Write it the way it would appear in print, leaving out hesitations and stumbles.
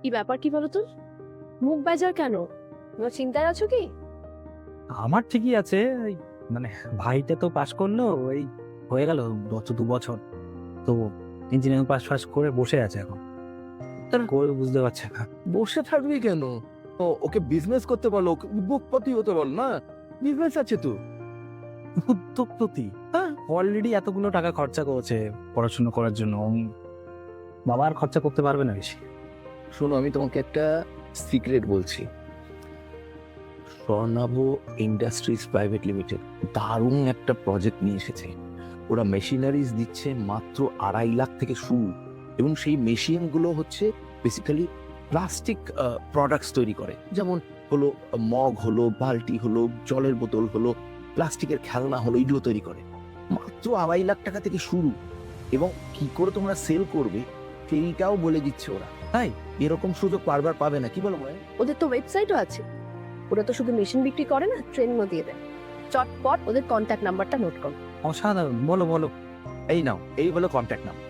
কি ব্যাপার কি বলো তো? মুখ বেজার কেন? তোমার চিন্তায় আছো কি? আমার ঠিকই আছে, মানে ভাইটা তো পাশ করলো, ওই হয়ে গেল 2 বছর। তো ইঞ্জিনিয়ারিং পাস করে বসে আছে এখন। তার করে বুঝতে পারছে না। বসে থাকবি কেন? ওকে বিজনেস করতে বলো, ওকে উদ্যোগপতি হতে বল না। বিজনেস আছে তো। উদ্যোগপতি? হ্যাঁ, অলরেডি এতগুলো টাকা খরচা করেছে পড়াশোনা করার জন্য। বাবা আর খরচা করতে পারবে না বেশি। শোনো, আমি তোমাকে একটা সিক্রেট বলছি। স্বর্ণাভ ইন্ডাস্ট্রিজ প্রাইভেট লিমিটেড দারুণ একটা প্রজেক্ট নিয়ে এসেছে। ওরা মেশিনারিজ দিচ্ছে মাত্র 2.5 লাখ থেকে শুরু, এবং সেই মেশিনগুলো হচ্ছে বেসিক্যালি প্লাস্টিক প্রোডাক্টস তৈরি করে। যেমন হলো মগ হলো, বালতি হলো, জলের বোতল হলো, প্লাস্টিকের খেলনা হলো, এগুলো তৈরি করে। মাত্র 2.5 লাখ টাকা থেকে শুরু, এবং কি করে তোমরা সেল করবে সেইটাও বলে দিচ্ছে ওরা। তাই এরকম সুযোগ বারবার পাবে না, কি বলো ভাই? ওদের তো ওয়েবসাইটও আছে। ওরা তো শুধু মেশিন বিক্রি করে না, ট্রেনিংও দিয়ে দেয়। চটপট ওদের কন্ট্যাক্ট নাম্বারটা নোট করো। অসাধারণ, বলো বলো। এই নাও, এই হলো কন্ট্যাক্ট নাম্বার।